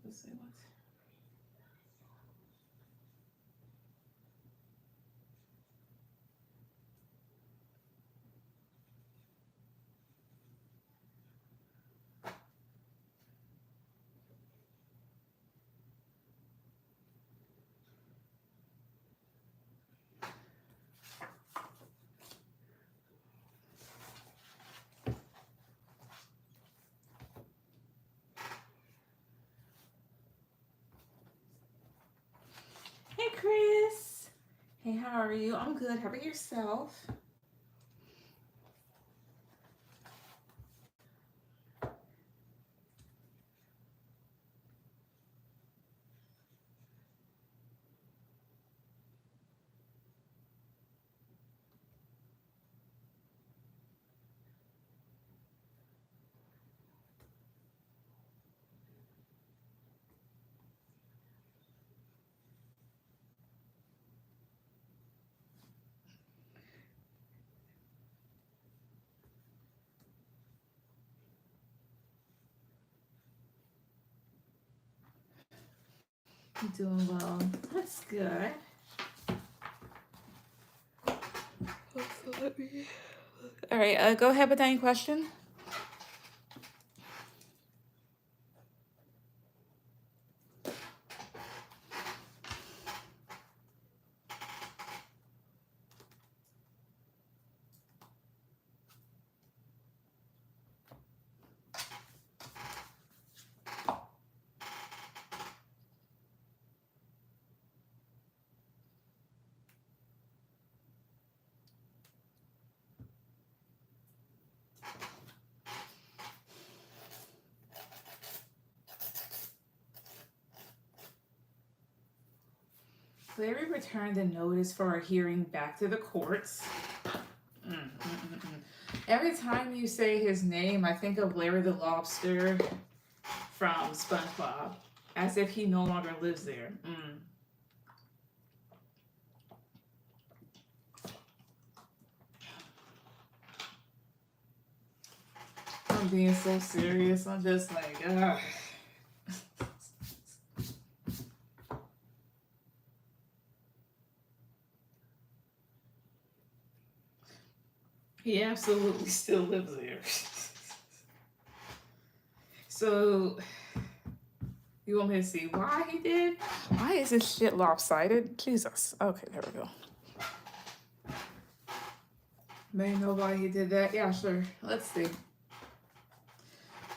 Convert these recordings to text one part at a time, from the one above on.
Let's see what. Hey, Chris. Hey, how are you? I'm good. How about yourself? I'm doing well. That's good. All right, go ahead with any question. Larry returned a notice for a hearing back to the courts. Every time you say his name, I think of Larry the Lobster from SpongeBob, as if he no longer lives there. I'm being so serious. I'm just like, ugh. He absolutely still lives there. So, you want me to see why he did? Why is this shit lopsided? Jesus. Okay, there we go. May know why he did that? Yeah, sure. Let's see.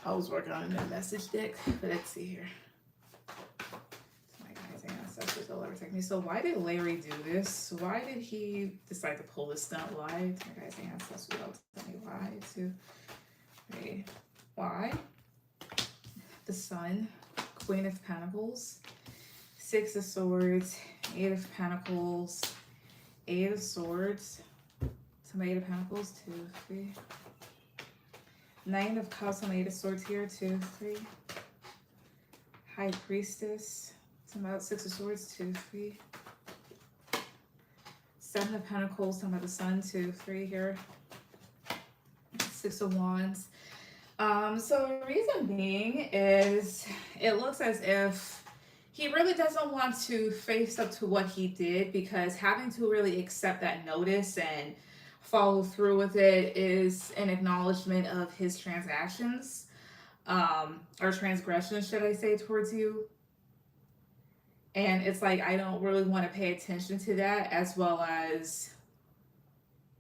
I was working on a message deck, but let's see here. My guys' ancestors will ever take me. So why did Larry do this? Why did he decide to pull this stunt? Why? My guys' ancestors will tell me why too. Okay. Why? The Sun, Queen of Pentacles, Six of Swords, Eight of Pentacles, Eight of Swords, some Eight of Pentacles, 2, 3. Nine of Cups, some Eight of Swords here, 2, 3. High Priestess, some about Six of Swords, 2, 3. Seven of Pentacles, some about the Sun, 2, 3 here. Six of Wands. So the reason being is it looks as if he really doesn't want to face up to what he did, because having to really accept that notice and follow through with it is an acknowledgement of his transactions, or transgressions, should I say, towards you. And it's like, I don't really want to pay attention to that, as well as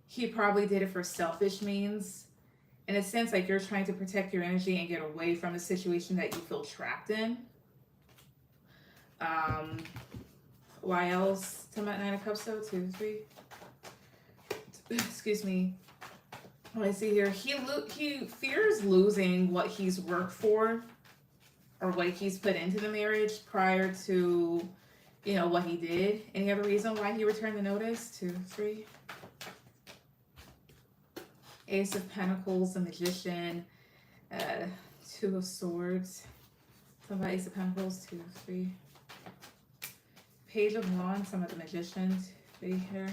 he probably did it for selfish means. In a sense, like you're trying to protect your energy and get away from a situation that you feel trapped in. Why else? Talking about Nine of Cups, though, 2, 3. Excuse me. What I see here, he fears losing what he's worked for, or what he's put into the marriage prior to, you know, what he did. Any other reason why he returned the notice? 2, 3. Ace of Pentacles, the Magician, 2 of Swords. Some about Ace of Pentacles, 2, 3. Page of Wands, some of the Magician, 3 here.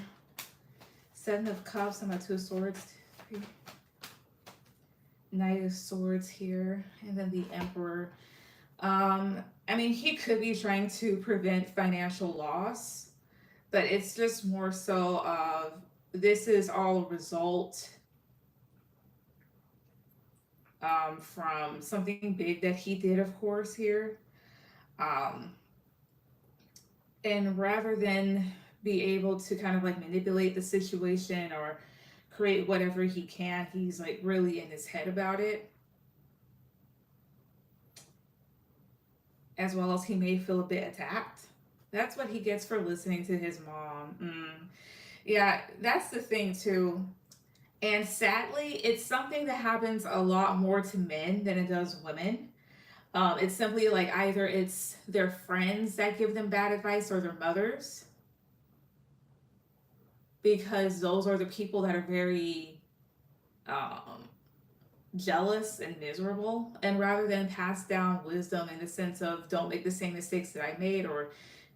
Seven of Cups, some about 2 of Swords, 2, 3. Knight of Swords here, and then the Emperor. I mean, he could be trying to prevent financial loss, but it's just more so of this is all a result from something big that he did, of course, here. Um, and rather than be able to kind of like manipulate the situation or create whatever he can, he's like really in his head about it, as well as he may feel a bit attacked. That's what he gets for listening to his mom. Yeah, that's the thing too. And sadly, it's something that happens a lot more to men than it does women. It's simply like either it's their friends that give them bad advice or their mothers, because those are the people that are very um, jealous and miserable. And rather than pass down wisdom in the sense of don't make the same mistakes that I made or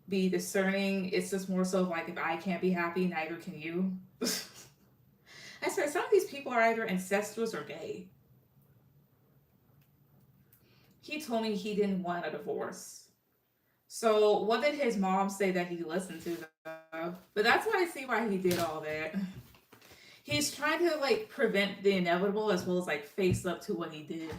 be discerning, it's just more so like if I can't be happy, neither can you. I swear, some of these people are either incestuous or gay. He told me he didn't want a divorce. So what did his mom say that he listened to though? But that's why I see why he did all that. He's trying to like prevent the inevitable as well as like face up to what he did.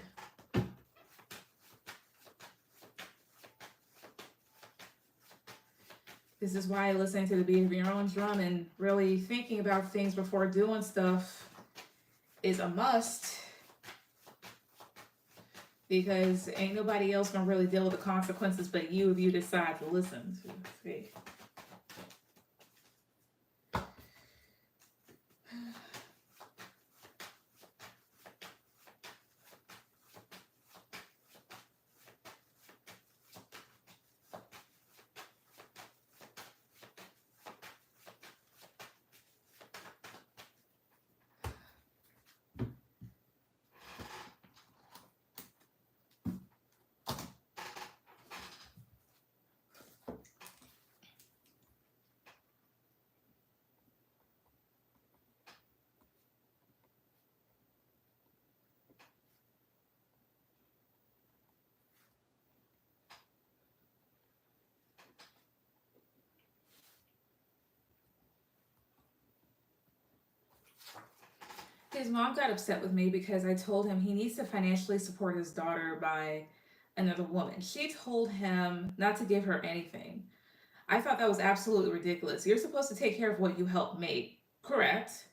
This is why listening to the beat of your own drum and really thinking about things before doing stuff is a must, because ain't nobody else gonna really deal with the consequences but you if you decide to listen to me. His mom got upset with me because I told him he needs to financially support his daughter by another woman. She told him not to give her anything. I thought that was absolutely ridiculous. You're supposed to take care of what you help make, correct?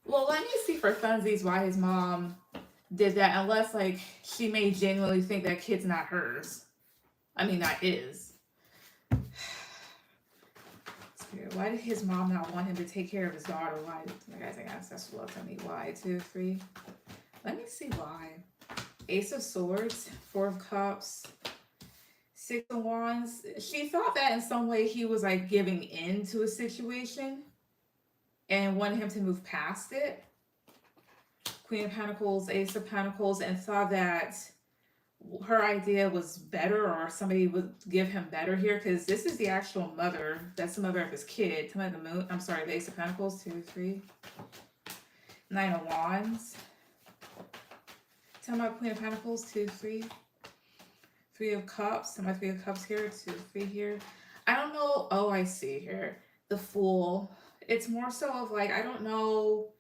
Well, let me see for funsies why his mom did that, unless like she may genuinely think that kid's not hers. I mean, not his. Why did his mom not want him to take care of his daughter? Why? You guys ain't ancestral love. Tell me why. 2, 3. Let me see why. Ace of Swords, 4 of Cups, 6 of Wands. She thought that in some way he was like giving in to a situation and wanted him to move past it. Queen of Pentacles, Ace of Pentacles, and thought that her idea was better or somebody would give him better here, because this is the actual mother. That's the mother of his kid. Tell me the moon. I'm sorry, the Ace of Pentacles, 2, 3. 9 of Wands. Tell me about Queen of Pentacles, 2, 3. 3 of Cups. Tell me 3 of Cups here, 2, 3 here. I don't know. Oh, I see here. The Fool. It's more so of like, I don't know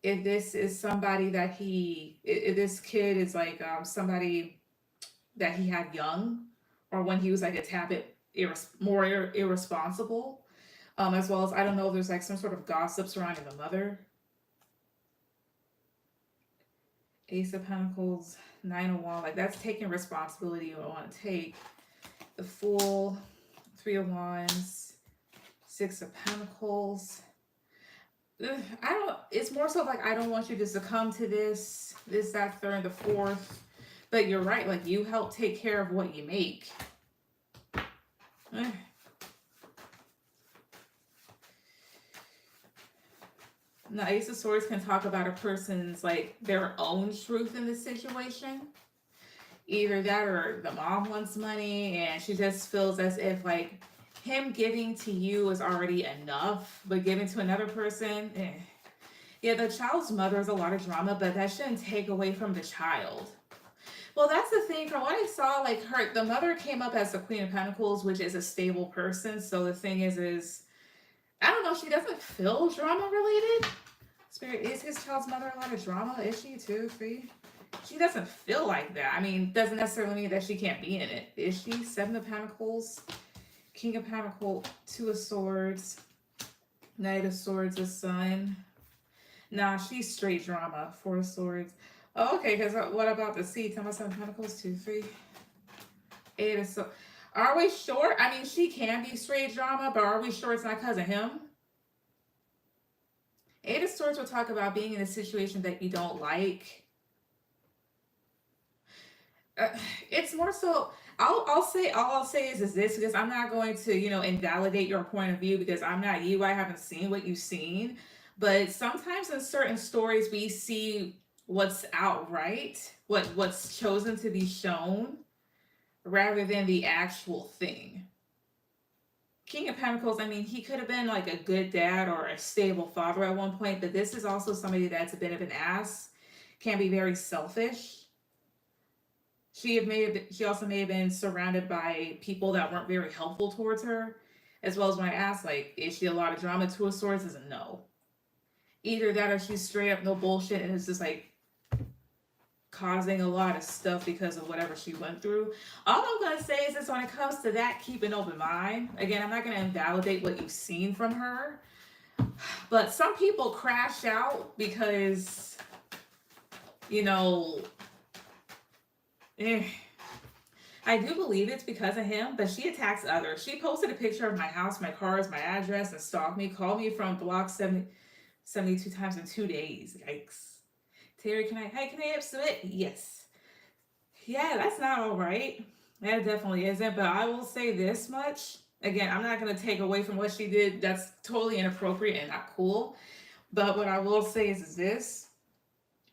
if this is somebody that if this kid is like somebody that he had young, or when he was like a tad bit more irresponsible, as well as I don't know if there's like some sort of gossip surrounding the mother. Ace of Pentacles, 9 of Wands, like that's taking responsibility you want to take. The Fool, 3 of Wands, 6 of Pentacles. It's more so like I don't want you to succumb to this, that, third, and the fourth. But you're right, like you help take care of what you make. Now, Ace of Swords can talk about a person's like their own truth in the situation. Either that or the mom wants money and she just feels as if like him giving to you is already enough, but giving to another person, Yeah, the child's mother is a lot of drama, but that shouldn't take away from the child. Well, that's the thing. From what I saw, like the mother came up as the Queen of Pentacles, which is a stable person. So the thing is I don't know. She doesn't feel drama related. Spirit, is his child's mother a lot of drama? Is she too? Free? She doesn't feel like that. I mean, doesn't necessarily mean that she can't be in it. Is she? Seven of Pentacles, King of Pentacles, Two of Swords, Knight of Swords, the Sun. Nah, she's straight drama. Four of Swords. Oh, okay, because what about the Sea? Tell me Seven of Pentacles, 2, 3. Eight of Swords. Are we sure? I mean, she can be straight drama, but are we sure it's not because of him? Eight of Swords will talk about being in a situation that you don't like. It's more so. I'll say all I'll say is this, because I'm not going to invalidate your point of view, because I'm not you. I haven't seen what you've seen, but sometimes in certain stories we see what's outright, what's chosen to be shown, rather than the actual thing. King of Pentacles, I mean, he could have been like a good dad or a stable father at one point, but this is also somebody that's a bit of an ass, can be very selfish. She also may have been surrounded by people that weren't very helpful towards her, as well as when I asked, like, is she a lot of drama? Two of Swords is a no. Either that or she's straight up no bullshit and it's just like causing a lot of stuff because of whatever she went through. All I'm going to say is this: when it comes to that, keep an open mind. Again, I'm not going to invalidate what you've seen from her, but some people crash out because, I do believe it's because of him, but she attacks others. She posted a picture of my house, my cars, my address, and stalked me, called me from block 72 times in 2 days. Yikes. Terry, can I submit? Yes. Yeah, that's not all right. That definitely isn't, but I will say this much. Again, I'm not going to take away from what she did. That's totally inappropriate and not cool. But what I will say is this: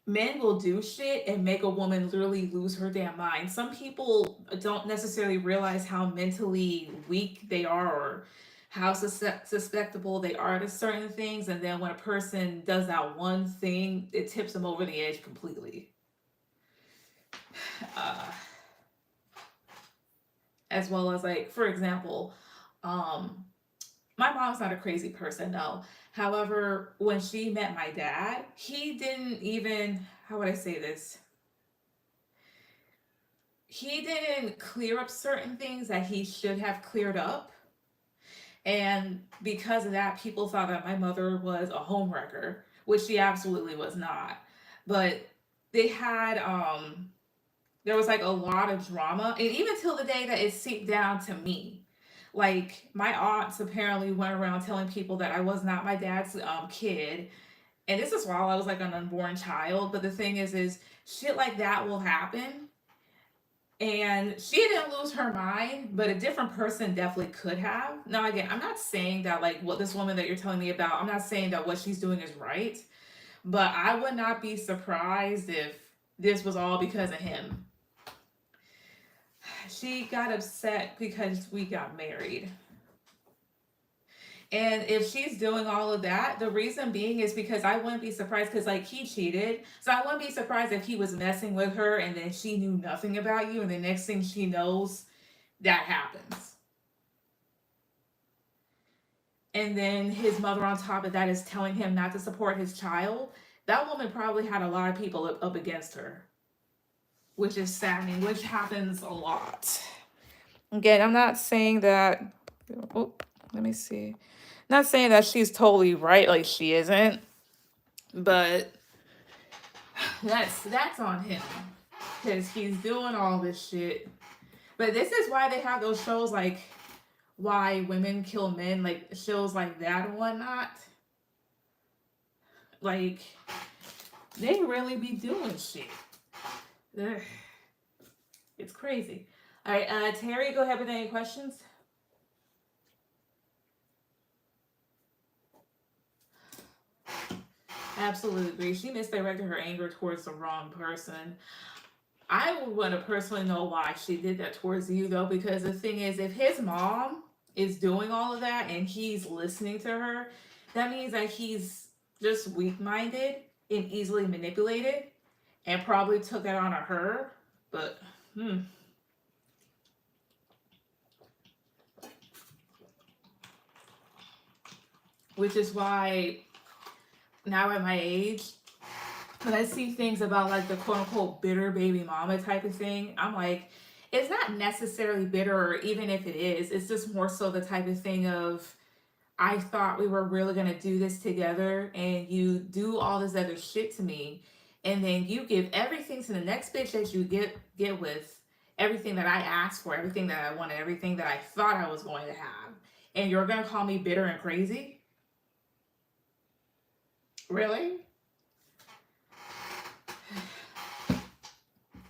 men will do shit and make a woman literally lose her damn mind. Some people don't necessarily realize how mentally weak they are, or how susceptible they are to certain things, and then when a person does that one thing, it tips them over the edge completely. As well as, like, for example, my mom's not a crazy person, no. However, when she met my dad, he didn't even, how would I say this? He didn't clear up certain things that he should have cleared up. And because of that, people thought that my mother was a homewrecker, which she absolutely was not. But they had, there was like a lot of drama. And even till the day that it seeped down to me. Like, my aunts apparently went around telling people that I was not my dad's kid. And this is while I was like an unborn child. But the thing is shit like that will happen. And she didn't lose her mind, but a different person definitely could have. Now, again, I'm not saying that, like, what this woman that you're telling me about, I'm not saying that what she's doing is right. But I would not be surprised if this was all because of him. She got upset because we got married. And if she's doing all of that, the reason being is because I wouldn't be surprised, because, like, he cheated. So I wouldn't be surprised if he was messing with her and then she knew nothing about you, and the next thing she knows, that happens. And then his mother on top of that is telling him not to support his child. That woman probably had a lot of people up against her, which is saddening, which happens a lot. Again, I'm not saying that, oh, let me see. Not saying that she's totally right, like she isn't, but that's on him, because he's doing all this shit. But this is why they have those shows like Why Women Kill Men, like shows like that and whatnot. Like, they really be doing shit. Ugh. It's crazy. All right, Terry, go ahead with any questions. Absolutely agree. She misdirected her anger towards the wrong person. I would want to personally know why she did that towards you, though, because the thing is, if his mom is doing all of that and he's listening to her, that means that he's just weak-minded and easily manipulated, and probably took that on her. But, which is why now at my age, when I see things about like the quote unquote bitter baby mama type of thing, I'm like, it's not necessarily bitter, or even if it is, it's just more so the type of thing of, I thought we were really gonna do this together, and you do all this other shit to me, and then you give everything to the next bitch that you get with, everything that I asked for, everything that I wanted, everything that I thought I was going to have, and you're gonna call me bitter and crazy? Really?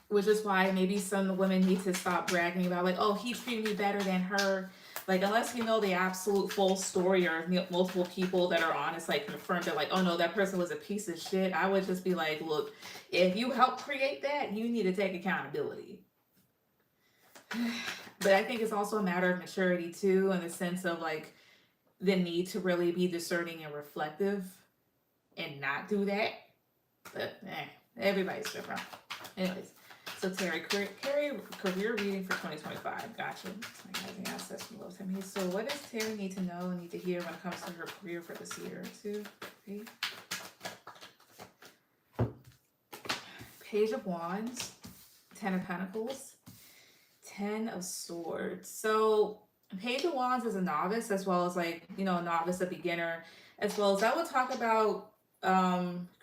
Which is why maybe some women need to stop bragging about like, oh, he treated me better than her. Like, unless you know the absolute full story, or multiple people that are honest, like confirmed that like, oh no, that person was a piece of shit, I would just be like, look, if you helped create that, you need to take accountability. But I think it's also a matter of maturity too, in the sense of like the need to really be discerning and reflective and not do that. But everybody's different. Anyways, so Terry, career reading for 2025. Gotcha. Organizing access from low time. So what does Terry need to know and need to hear when it comes to her career for this year? 2, 3. Page of Wands, 10 of Pentacles, 10 of Swords. So Page of Wands is a novice, as well as like, a novice, a beginner, as well as I would talk about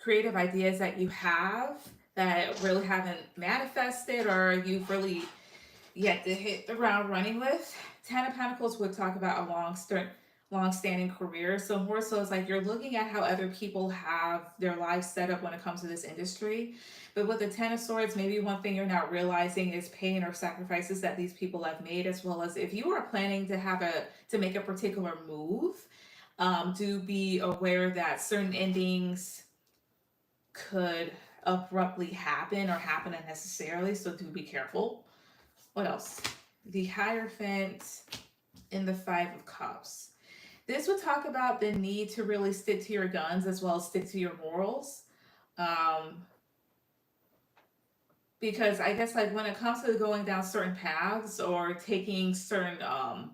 creative ideas that you have that really haven't manifested, or you've really yet to hit the ground running with. 10 of Pentacles would talk about a long-standing career. So more so it's like you're looking at how other people have their lives set up when it comes to this industry. But with the 10 of Swords, maybe one thing you're not realizing is pain or sacrifices that these people have made, as well as if you are planning to make a particular move, do be aware that certain endings could abruptly happen or happen unnecessarily, so do be careful. What else? The Hierophant in the 5 of Cups. This would talk about the need to really stick to your guns, as well as stick to your morals. Because I guess like when it comes to going down certain paths or taking certain how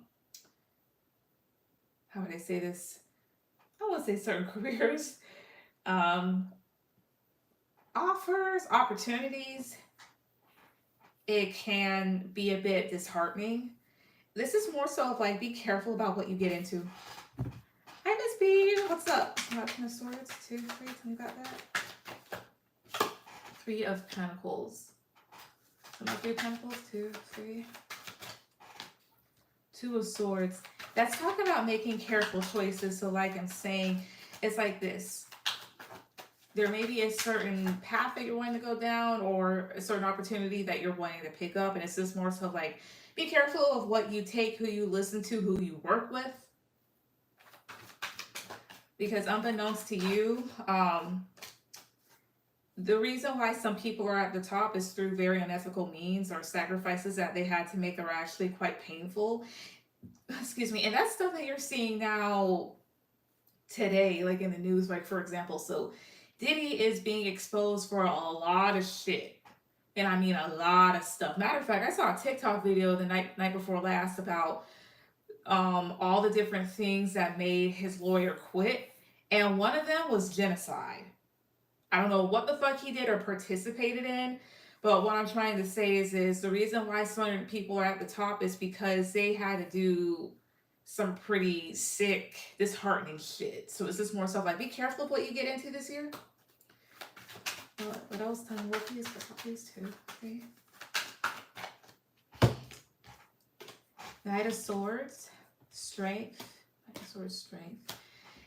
would I say this? I won't say certain careers. Offers, opportunities, it can be a bit disheartening. This is more so of like, be careful about what you get into. Hi, Miss B. What's up? Not 10 of Swords. 2, 3. Tell me about that. 3 of Pentacles. Not 3 of Pentacles. 2, 3. 2 of Swords. That's talking about making careful choices. So like I'm saying, it's like this. There may be a certain path that you're wanting to go down, or a certain opportunity that you're wanting to pick up. And it's just more so like, be careful of what you take, who you listen to, who you work with. Because unbeknownst to you, the reason why some people are at the top is through very unethical means, or sacrifices that they had to make that are actually quite painful. Excuse me. And that's stuff that you're seeing now today, like in the news, like for example, so Diddy is being exposed for a lot of shit. And I mean a lot of stuff. Matter of fact, I saw a TikTok video the night before last about all the different things that made his lawyer quit. And one of them was genocide. I don't know what the fuck he did or participated in, but what I'm trying to say is the reason why certain people are at the top is because they had to do some pretty sick, disheartening shit. So it's just more stuff like, be careful of what you get into this year. What else? Tell me what please. Please 2, 3. Knight of Swords, Strength. Knight of Swords, Strength,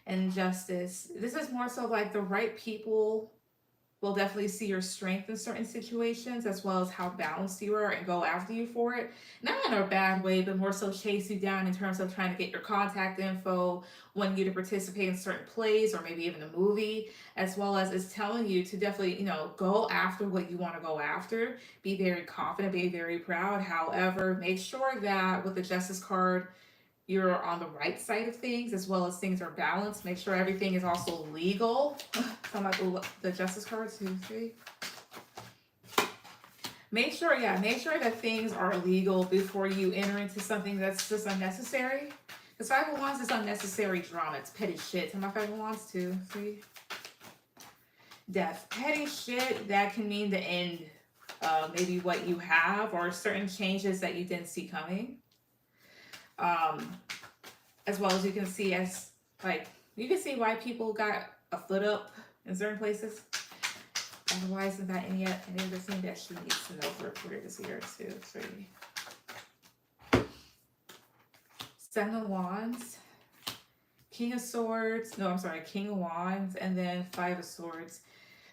and Justice. This is more so like the right people will definitely see your strength in certain situations, as well as how balanced you are and go after you for it. Not in a bad way, but more so chase you down in terms of trying to get your contact info, wanting you to participate in certain plays or maybe even a movie, as well as it's telling you to definitely, go after what you want to go after. Be very confident, be very proud. However, make sure that with the Justice card, you're on the right side of things, as well as things are balanced. Make sure everything is also legal. Talking about the Justice card, 2, 3. Make sure, yeah, make sure that things are legal before you enter into something that's just unnecessary. Because Five of Wands is unnecessary drama. It's petty shit. Tell my Five of Wands too. See? Death. Petty shit that can mean the end of maybe what you have or certain changes that you didn't see coming. As well as you can see as, like, you can see why people got a foot up in certain places. Otherwise, there's not any other thing that she needs to know for a career this year, too. 3. Seven of Wands. King of Swords. No, I'm sorry. King of Wands. And then Five of Swords.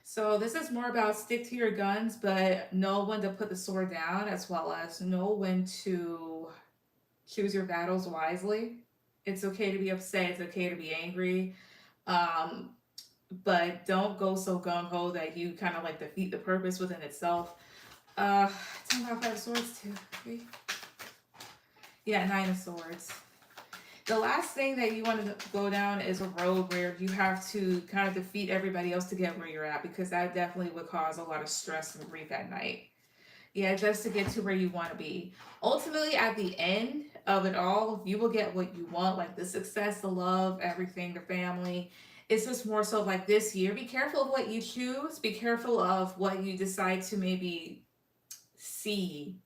So this is more about stick to your guns, but know when to put the sword down, as well as know when to choose your battles wisely. It's okay to be upset. It's okay to be angry. But don't go so gung-ho that you kind of like defeat the purpose within itself. Tell me about Five of Swords, 2, 3. Yeah, Nine of Swords. The last thing that you want to go down is a road where you have to kind of defeat everybody else to get where you're at, because that definitely would cause a lot of stress and grief at night. Yeah, just to get to where you want to be. Ultimately, at the end of it all, you will get what you want, like the success, the love, everything, the family. It's just more so like this year, be careful of what you choose. Be careful of what you decide to maybe see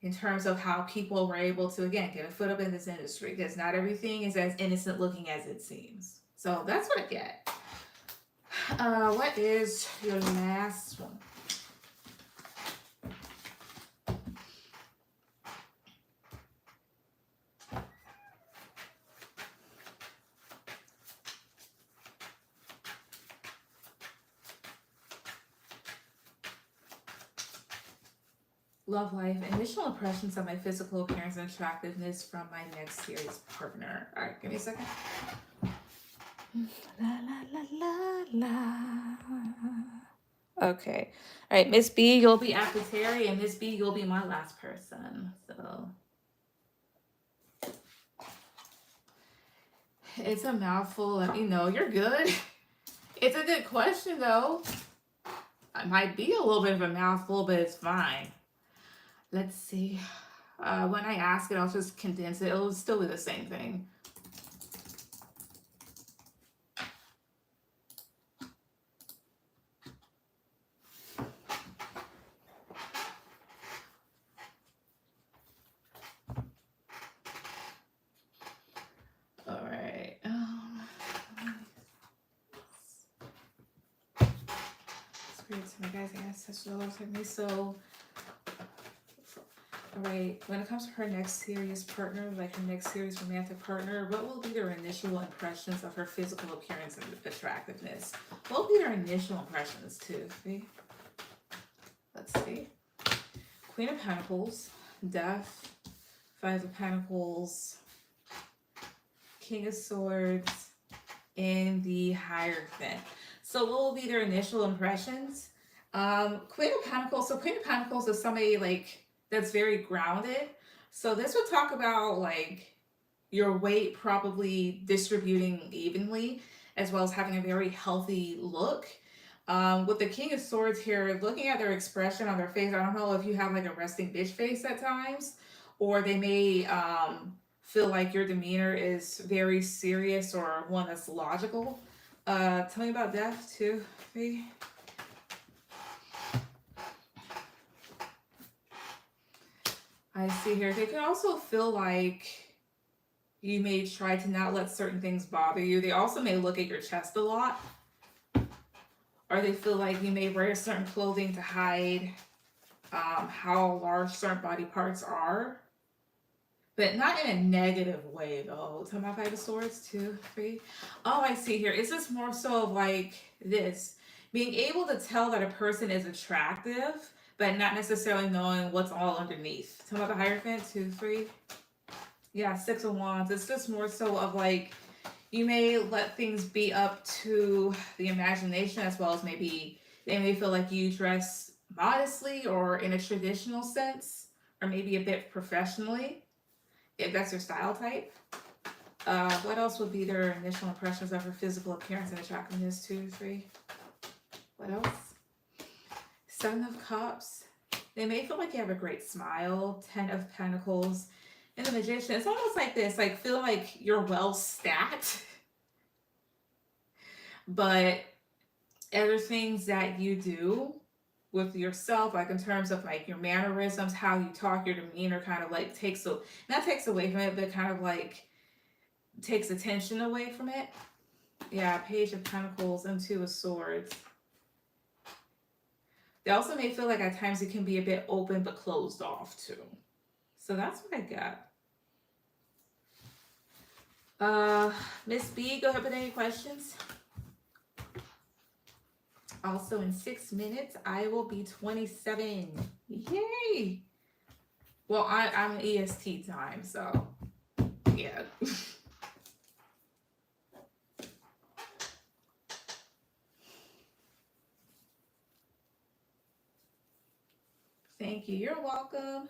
in terms of how people were able to, again, get a foot up in this industry, because not everything is as innocent looking as it seems. So that's what I get. What is your last one? Love life. Initial impressions of my physical appearance and attractiveness from my next series partner. All right, give me a second. La la la la la. Okay. All right, Miss B, you'll be after Terry, and Miss B, you'll be my last person. So it's a mouthful. Let me know you're good. It's a good question though. It might be a little bit of a mouthful, but it's fine. Let's see. When I ask it, I'll just condense it. It'll still be the same thing. All right. Spirits, my guys, and ancestors alongside me. So, alright, when it comes to her next serious partner, like her next serious romantic partner, what will be their initial impressions of her physical appearance and attractiveness? What will be their initial impressions too? See? Let's see. Queen of Pentacles, Death, Five of Pentacles, King of Swords, and the Hierophant. So what will be their initial impressions? Queen of Pentacles. So Queen of Pentacles is somebody like that's very grounded. So this would talk about like your weight probably distributing evenly, as well as having a very healthy look. With the King of Swords here, looking at their expression on their face, I don't know if you have like a resting bitch face at times, or they may feel like your demeanor is very serious or one that's logical. Tell me about Death, 2, 3. I see here. They can also feel like you may try to not let certain things bother you. They also may look at your chest a lot. Or they feel like you may wear certain clothing to hide how large certain body parts are. But not in a negative way, though. Tell me about Five of Swords, 2, 3. Oh, I see here. It's just more so of like this. Being able to tell that a person is attractive, but not necessarily knowing what's all underneath. Tell me about the Hierophant, 2, 3. Yeah, Six of Wands. It's just more so of like, you may let things be up to the imagination, as well as maybe they may feel like you dress modestly or in a traditional sense, or maybe a bit professionally, if that's your style type. What else would be their initial impressions of her physical appearance and attractiveness, 2, 3? What else? Seven of Cups, They may feel like you have a great smile. 10 of Pentacles. And the Magician, it's almost like this, like feel like you're well stacked. But other things that you do with yourself, like in terms of like your mannerisms, how you talk, your demeanor kind of like not takes away from it, but kind of like takes attention away from it. Yeah, Page of Pentacles and Two of Swords. They also may feel like at times it can be a bit open but closed off too. So that's what I got. Miss B, go ahead with any questions. Also in 6 minutes, I will be 27. Yay! Well, I'm EST time, so yeah. Thank you. You're welcome.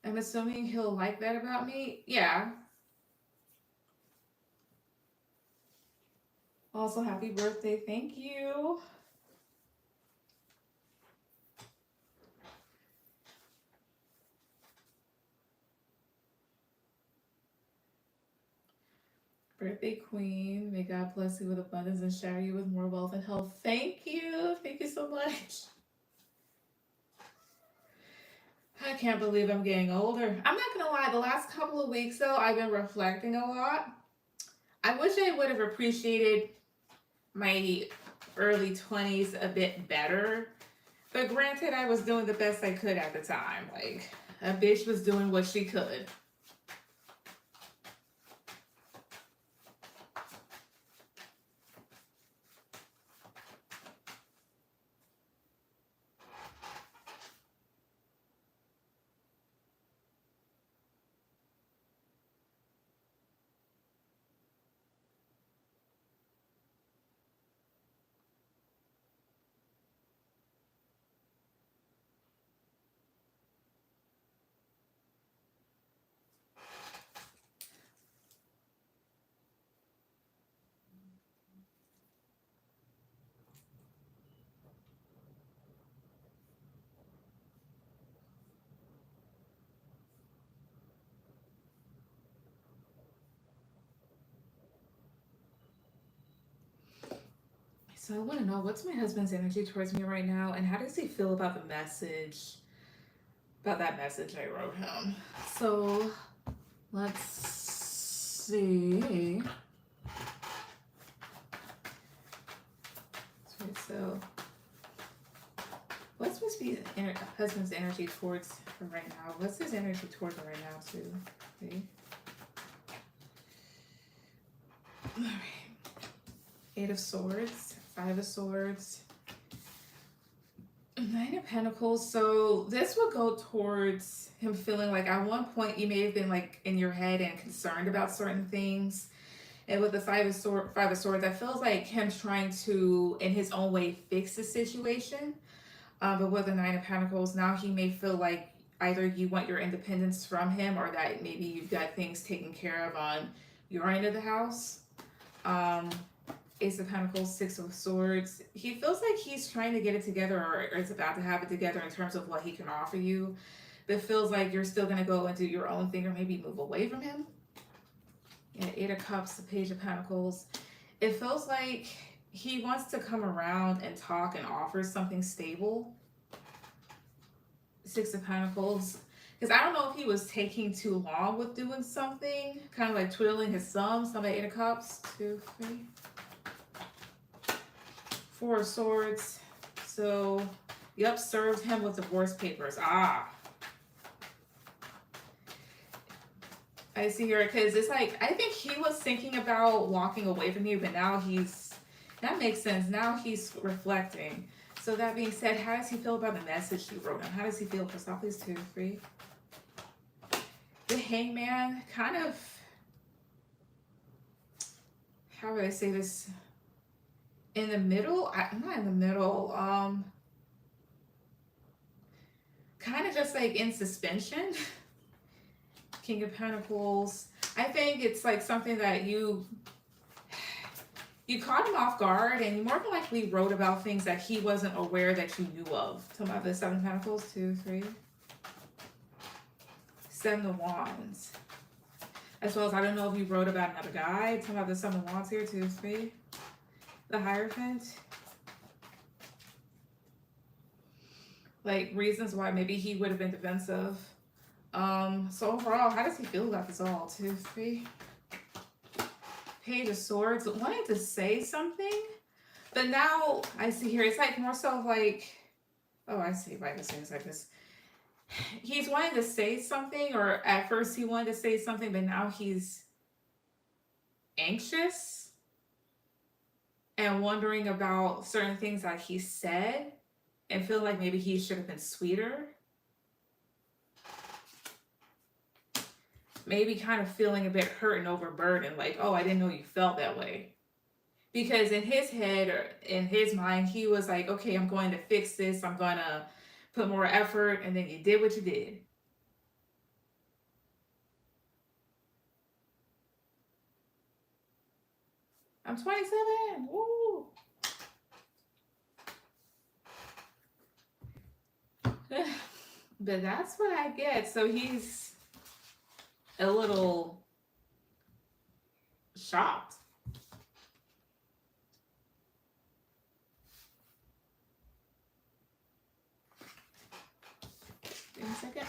I'm assuming he'll like that about me. Yeah. Also, happy birthday. Thank you. Birthday queen. May God bless you with abundance and shower you with more wealth and health. Thank you. Thank you so much. I can't believe I'm getting older. I'm not gonna lie, the last couple of weeks though, I've been reflecting a lot. I wish I would have appreciated my early 20s a bit better. But granted, I was doing the best I could at the time. Like, a bitch was doing what she could. So I want to know, what's my husband's energy towards me right now, and how does he feel about the message, about that message I wrote him? So let's see. So what's Miss B's husband's energy towards her right now? What's his energy towards her right now too? See? All right. 8 of Swords, 5 of Swords, 9 of Pentacles. So this will go towards him feeling like at one point you may have been like in your head and concerned about certain things. And with the 5 of Swords, that feels like him trying to, in his own way, fix the situation. But with the 9 of Pentacles, now he may feel like either you want your independence from him, or that maybe you've got things taken care of on your end of the house. Ace of Pentacles, 6 of Swords. He feels like he's trying to get it together, or is about to have it together in terms of what he can offer you. But feels like you're still going to go and do your own thing, or maybe move away from him. Yeah, 8 of Cups, the Page of Pentacles. It feels like he wants to come around and talk and offer something stable. 6 of Pentacles. Because I don't know if he was taking too long with doing something, kind of like twiddling his thumbs. How about 8 of Cups? 2, 3. 4 of Swords. So, yep, served him with divorce papers. I see here, because it's like, I think he was thinking about walking away from you, but now that makes sense. Now he's reflecting. So that being said, how does he feel about the message you wrote him? How does he feel? Stop, please. 2, 3. The Hangman, kind of, how would I say this? In the middle? I'm not in the middle. kind of just like in suspension. King of Pentacles. I think it's like something that you caught him off guard, and you more than likely wrote about things that he wasn't aware that you knew of. Talking about the Seven of Pentacles, 2, 3. Seven of Wands. As well as, I don't know if you wrote about another guy. Talking about the Seven of Wands here, 2, 3. The Hierophant. Like, reasons why maybe he would have been defensive. So overall, how does he feel about this all? 2, 3. Page of Swords, wanting to say something, but now I see here, it's like more so of like, oh, I see why this thing's like this. He's wanting to say something, or at first he wanted to say something, but now he's anxious and wondering about certain things that he said and feel like maybe he should have been sweeter. Maybe kind of feeling a bit hurt and overburdened, like, oh, I didn't know you felt that way. Because in his head, or in his mind, he was like, okay, I'm going to fix this, I'm going to put more effort, and then you did what you did. I'm 27. Woo! But that's what I get. So he's a little shocked. Give me a second.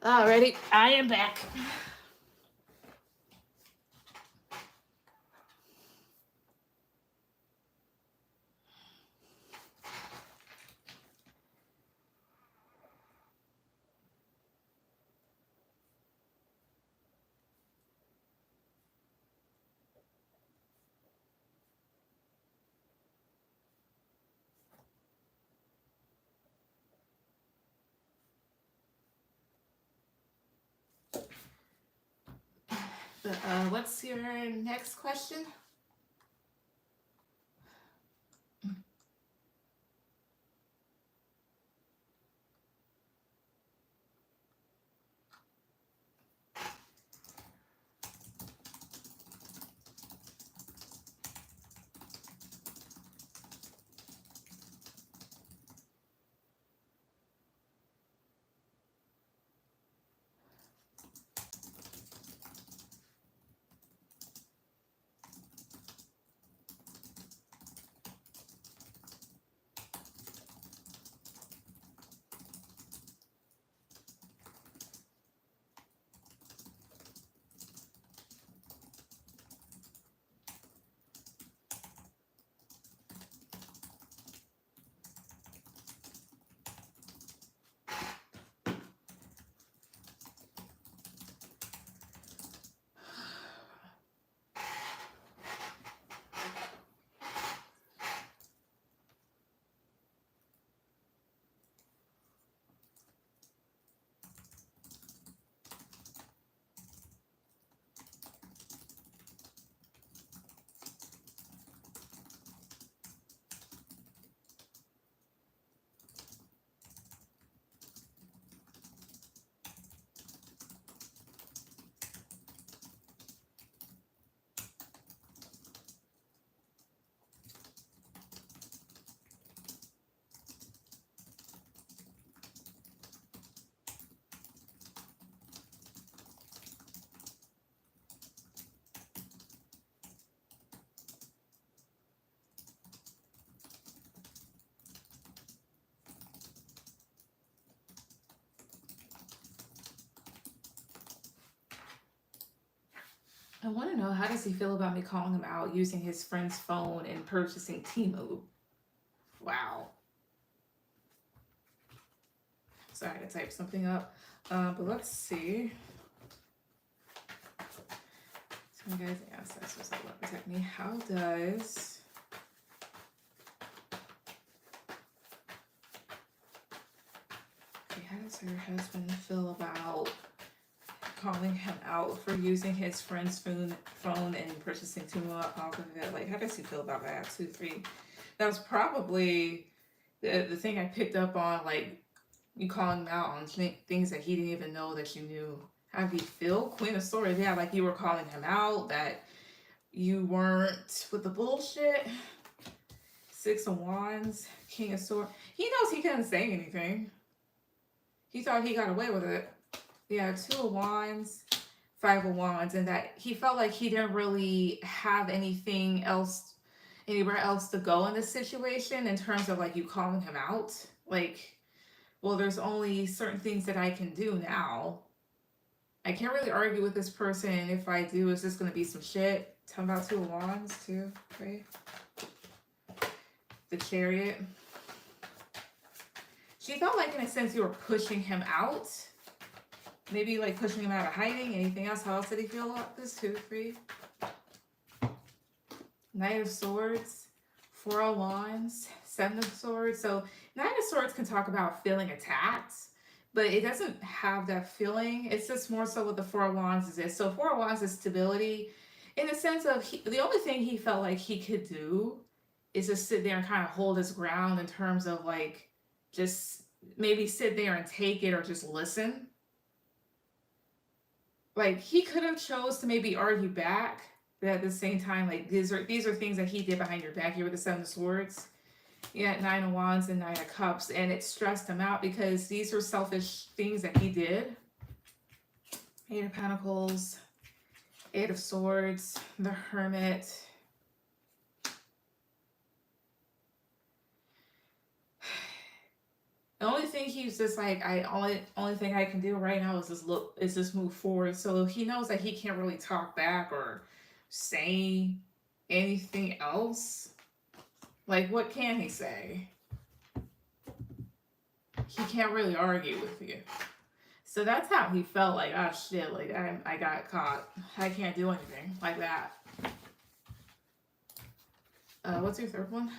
Alrighty, I am back. But what's your next question? I want to know, how does he feel about me calling him out using his friend's phone and purchasing Temu? Wow. Sorry, I had to type something up. But let's see. So my guys' ancestors are what protect me. How does her husband feel about calling him out for using his friend's phone and purchasing Temu off of it? Like, how does he feel about that? 2, 3. That was probably the thing I picked up on, like, you calling him out on things that he didn't even know that you knew. How did he feel? Queen of Swords, yeah, like you were calling him out, that you weren't with the bullshit. 6 of Wands, King of Swords. He knows he couldn't say anything. He thought he got away with it. Yeah, 2 of Wands, 5 of Wands, and that he felt like he didn't really have anything else, anywhere else to go in this situation in terms of like you calling him out. Like, well, there's only certain things that I can do now. I can't really argue with this person. If I do, it's just going to be some shit. Tell me about 2 of Wands, 2, 3. The Chariot. She felt like, in a sense, you were pushing him out. Maybe like pushing him out of hiding. Anything else? How else did he feel about this? 2, 3. Knight of Swords. 4 of Wands. 7 of Swords. So Knight of Swords can talk about feeling attacked, but it doesn't have that feeling. It's just more so what the 4 of Wands is this. So 4 of Wands is stability, in the sense of the only thing he felt like he could do is just sit there and kind of hold his ground in terms of like just maybe sit there and take it or just listen. Like, he could have chose to maybe argue back, but at the same time, like, these are things that he did behind your back here with the 7 of Swords. Yeah, 9 of Wands and 9 of Cups, and it stressed him out because these were selfish things that he did. 8 of Pentacles, 8 of Swords, the Hermit. The only thing he's just like, only thing I can do right now is just move forward. So he knows that he can't really talk back or say anything else. Like, what can he say? He can't really argue with you. So that's how he felt, like, oh shit, like I got caught. I can't do anything like that. What's your third one?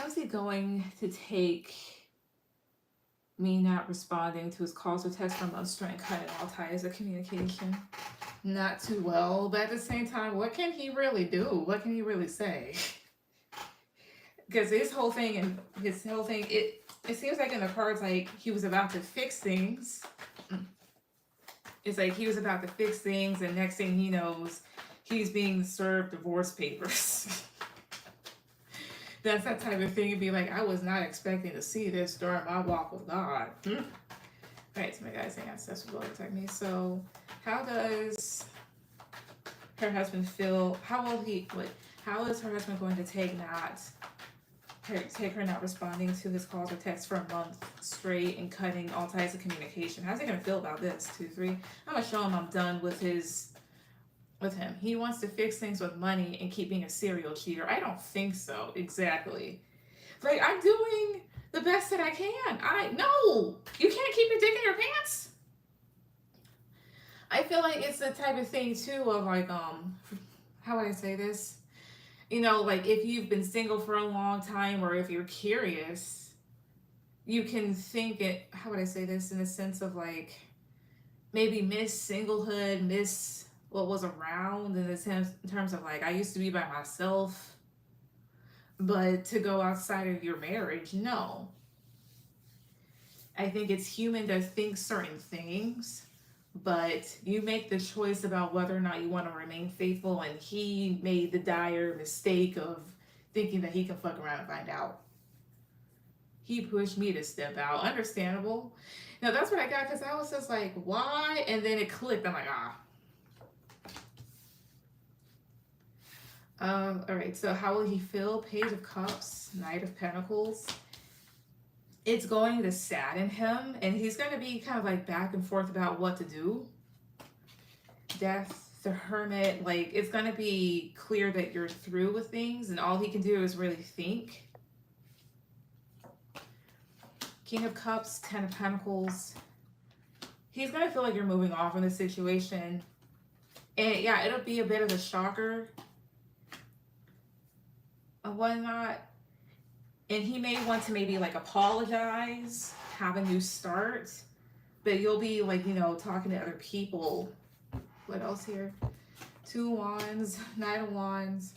is he going to take me not responding to his calls or texts from months straight and cutting all ties of communication? Not too well, but at the same time, what can he really do? What can he really say? Because it seems like in the cards, like he was about to fix things. It's like he was about to fix things, and next thing he knows, he's being served divorce papers. That's that type of thing. It'd be like, I was not expecting to see this during my walk with God. Alright, so my guys saying ancestors will protect me. So how does her husband feel? How is her husband going to take her not responding to his calls or texts for a month straight and cutting all ties of communication? How's he gonna feel about this? 2, 3. I'm gonna show him I'm done with him. He wants to fix things with money and keep being a serial cheater. I don't think so. Exactly. Like, I'm doing the best that I can. No, you can't keep your dick in your pants. I feel like it's the type of thing too of like, how would I say this? You know, like if you've been single for a long time, or if you're curious, you can think it, how would I say this, in the sense of like, maybe miss singlehood, miss what was around, in the sense, in terms of like, I used to be by myself, but to go outside of your marriage, no. I think it's human to think certain things, but you make the choice about whether or not you want to remain faithful, and he made the dire mistake of thinking that he can fuck around and find out. He pushed me to step out. Understandable. Now that's what I got, because I was just like, why? And then it clicked. I'm like, all right, so how will he feel? Page of Cups, Knight of Pentacles. It's going to sadden him, and he's going to be kind of like back and forth about what to do. Death, the Hermit, like it's going to be clear that you're through with things, and all he can do is really think. King of Cups, Ten of Pentacles. He's going to feel like you're moving off in the situation. And yeah, it'll be a bit of a shocker and whatnot. And he may want to maybe like apologize, have a new start, but you'll be like, you know, talking to other people. What else here? 2 of Wands, Knight of Wands,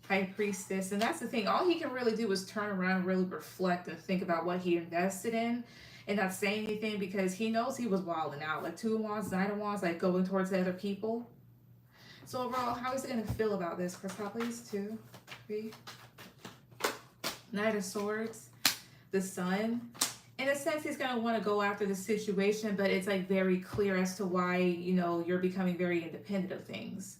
High Priestess. And that's the thing. All he can really do is turn around, really reflect and think about what he invested in and not say anything, because he knows he was wilding out. Like 2 of Wands, Knight of Wands, like going towards the other people. So overall, how is he going to feel about this? Crystal, please. 2, 3. Knight of Swords, the Sun. In a sense, he's going to want to go after the situation, but it's like very clear as to why, you know, you're becoming very independent of things.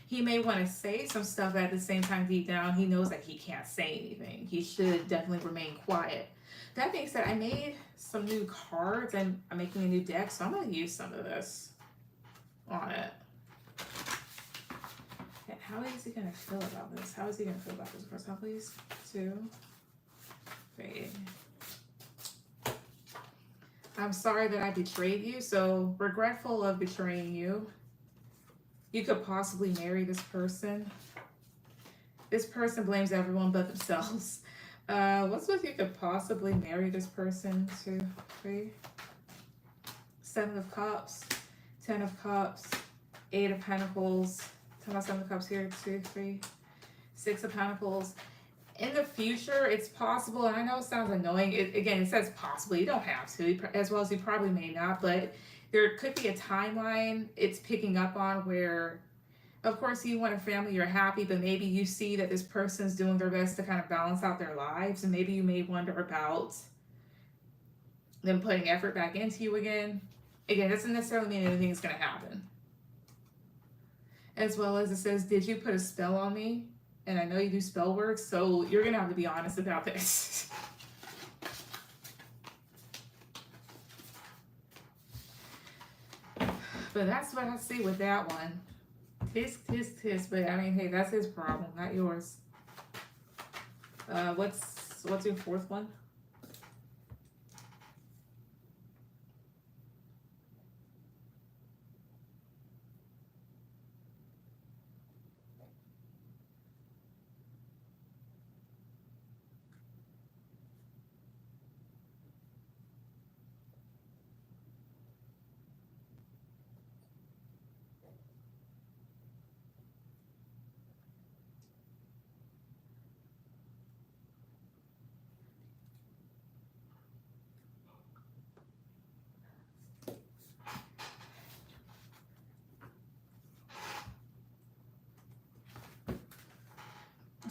He may want to say some stuff, but at the same time, deep down, he knows that he can't say anything. He should definitely remain quiet. That being said, I made some new cards, and I'm making a new deck, so I'm going to use some of this on it. Okay, how is he going to feel about this? How is he going to feel about this? Crystal, please. 2, 3. I'm sorry that I betrayed you, so regretful of betraying you. You could possibly marry this person. This person blames everyone but themselves. What's with you could possibly marry this person? 2, 3. 7 of Cups, 10 of Cups, 8 of Pentacles. Tell my 7 of Cups here. 2, 3. 6 of Pentacles. In the future, it's possible, and I know it sounds annoying. Again, it says possibly. You don't have to, as well as you probably may not, but there could be a timeline it's picking up on where, of course, you want a family, you're happy, but maybe you see that this person's doing their best to kind of balance out their lives, and maybe you may wonder about them putting effort back into you again. Again, it doesn't necessarily mean anything's going to happen. As well as it says, did you put a spell on me? And I know you do spell work, so you're going to have to be honest about this. But that's what I see with that one. Tisk, tisk, tisk. But I mean, hey, that's his problem, not yours. What's your 4th one?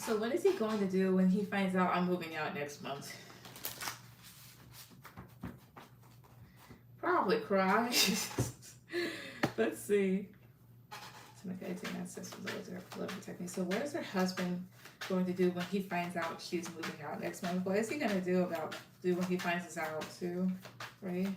So what is he going to do when he finds out I'm moving out next month? Probably cry. Let's see. So what is her husband going to do when he finds out she's moving out next month? What is he going to do when he finds this out too? Right?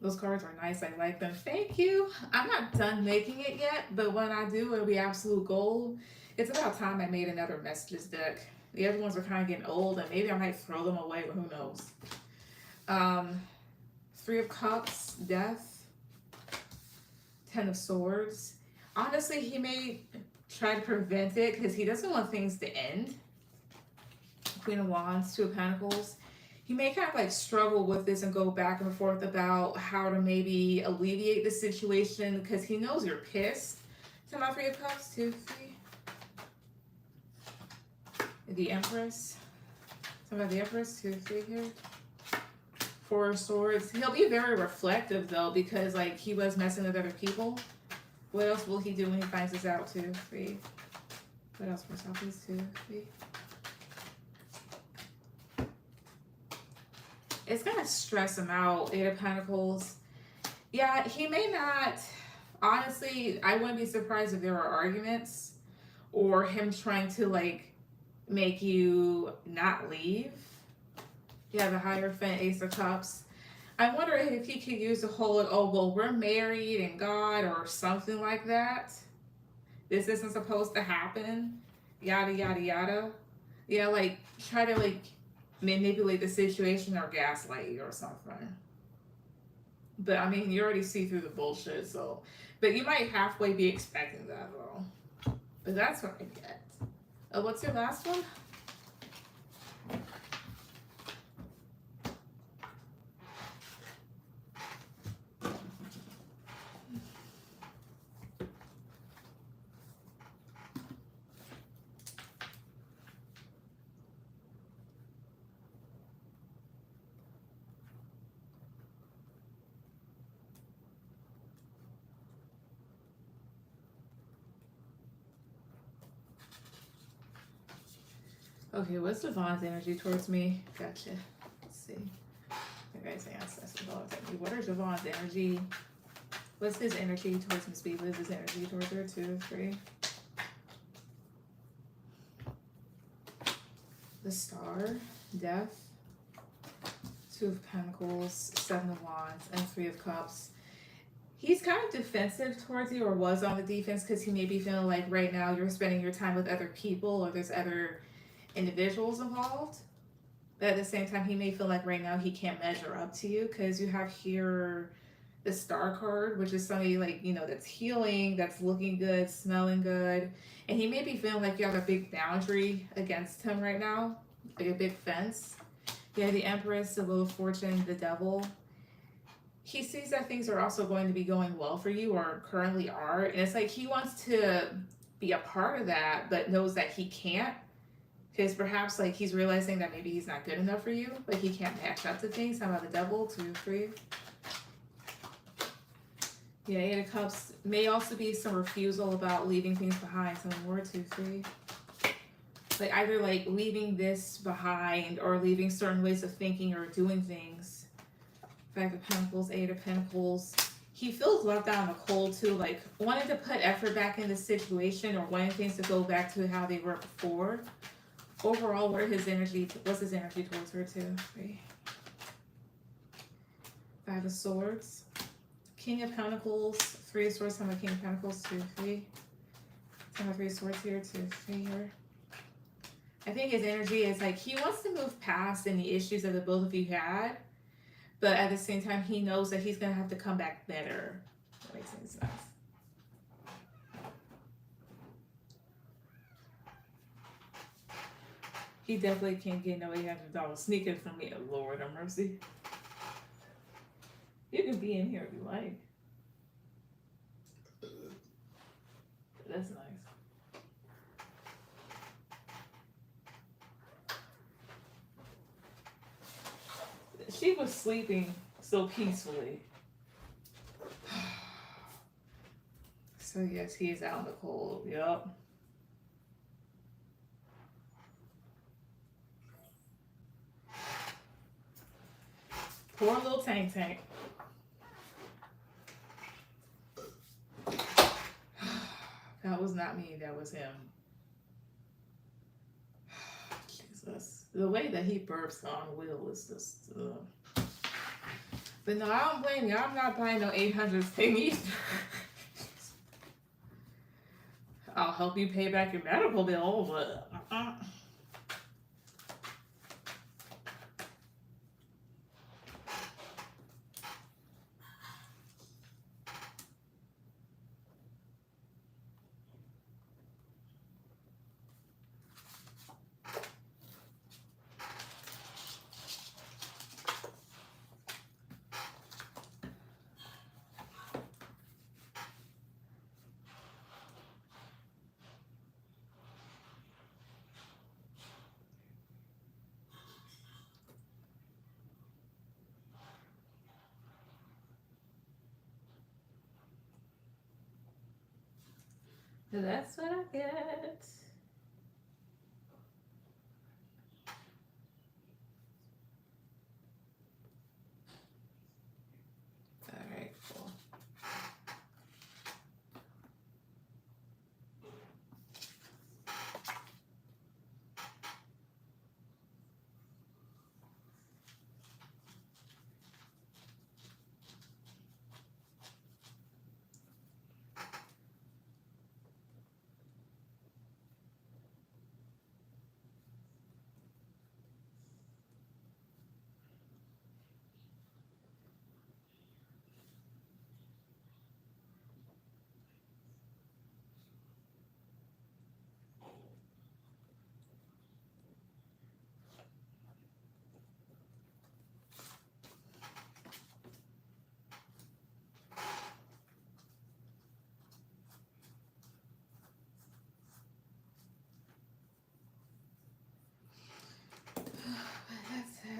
Those cards are nice. I like them. Thank you. I'm not done making it yet, but when I do, it'll be absolute gold. It's about time I made another messages deck. The other ones are kind of getting old, and maybe I might throw them away, but who knows? Three of Cups, Death, Ten of Swords. Honestly, he may try to prevent it because he doesn't want things to end. Queen of Wands, Two of Pentacles. He may kind of like struggle with this and go back and forth about how to maybe alleviate the situation because he knows you're pissed. So my Three of Cups, 2, 3. The Empress. So about the Empress, 2, 3 here. Four of Swords. He'll be very reflective though because like he was messing with other people. What else will he do when he finds this out? 2, 3. What else for Southeast? 2, 3. It's gonna stress him out. Eight of Pentacles. Yeah, he may not. Honestly, I wouldn't be surprised if there are arguments or him trying to like make you not leave. Yeah, the Hierophant, Ace of Cups. I wonder if he could use the whole, oh, well, we're married and God or something like that. This isn't supposed to happen. Yada, yada, yada. Yeah, like, try to, like, manipulate the situation or gaslight you or something. But, I mean, you already see through the bullshit, so. But you might halfway be expecting that, though. But that's what I get. What's your last one? Okay, what's Devon's energy towards me? Gotcha. Let's see. You guys ancestors all tell me. What are Devon's energy? What's his energy towards Miss B? What is his energy towards her? 2, 3. The Star, Death, Two of Pentacles, Seven of Wands, and Three of Cups. He's kind of defensive towards you, or was on the defense, because he may be feeling like right now you're spending your time with other people, or there's other individuals involved. But at the same time, he may feel like right now he can't measure up to you, because you have here the Star card, which is somebody like, you know, that's healing, that's looking good, smelling good. And he may be feeling like you have a big boundary against him right now, like a big fence. Yeah, the Empress, the Wheel of Fortune, the Devil. He sees that things are also going to be going well for you, or currently are. And it's like he wants to be a part of that, but knows that he can't. Because perhaps like he's realizing that maybe he's not good enough for you. Like he can't match up to things. How about the Devil? 2, 3. Yeah, Eight of Cups. May also be some refusal about leaving things behind. Some more. 2, 3. Like either like leaving this behind or leaving certain ways of thinking or doing things. 5 of Pentacles, 8 of Pentacles. He feels left out in the cold too, like wanting to put effort back in the situation or wanting things to go back to how they were before. Overall, what's his energy towards her? 2, 3. 5 of Swords. King of Pentacles, 3 of Swords, some of King of Pentacles, 2, 3. Some of 3 of Swords here, 2, 3 here. I think his energy is like he wants to move past any issues that the both of you had, but at the same time, he knows that he's going to have to come back better. That makes any sense. He definitely can't get no $800 sneakers from me. Lord have mercy. You can be in here if you like. That's nice. She was sleeping so peacefully. So yes, he is out in the cold. Yup. Poor little Tank Tank. That was not me, that was him. Jesus. The way that he burps on Will is just... But no, I don't blame you. I'm not buying no 800 thing either. I'll help you pay back your medical bill, but... That's what I get. Alright, cool.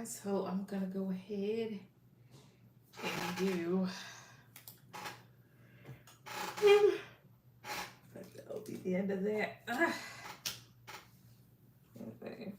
So I'm gonna go ahead and do. But that'll be the end of that. Okay.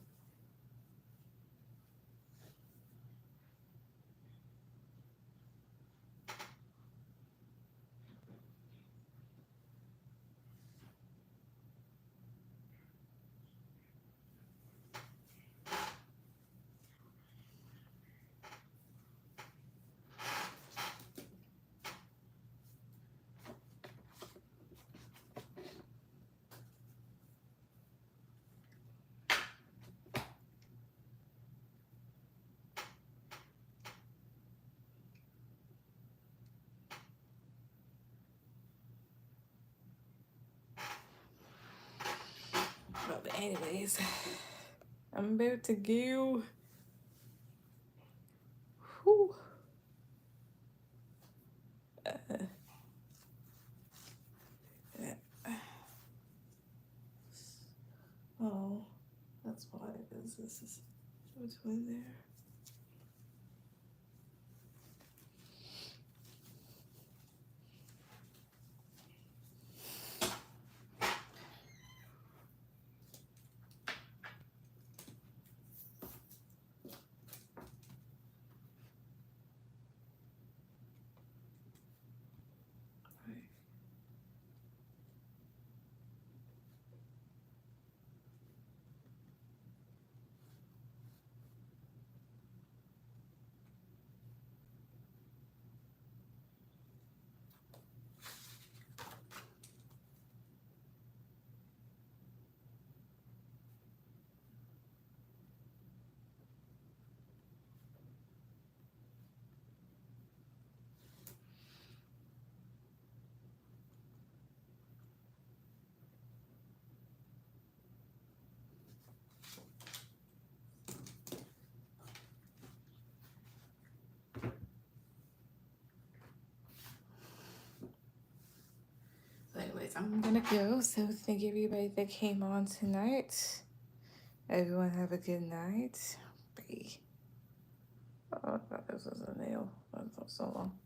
But anyways, I'm about to go. Whew. Oh, that's why, because this is between there. Anyways, I'm gonna go. So thank you everybody that came on tonight. Everyone have a good night. Bye. Oh, I thought this was a nail. That was so long.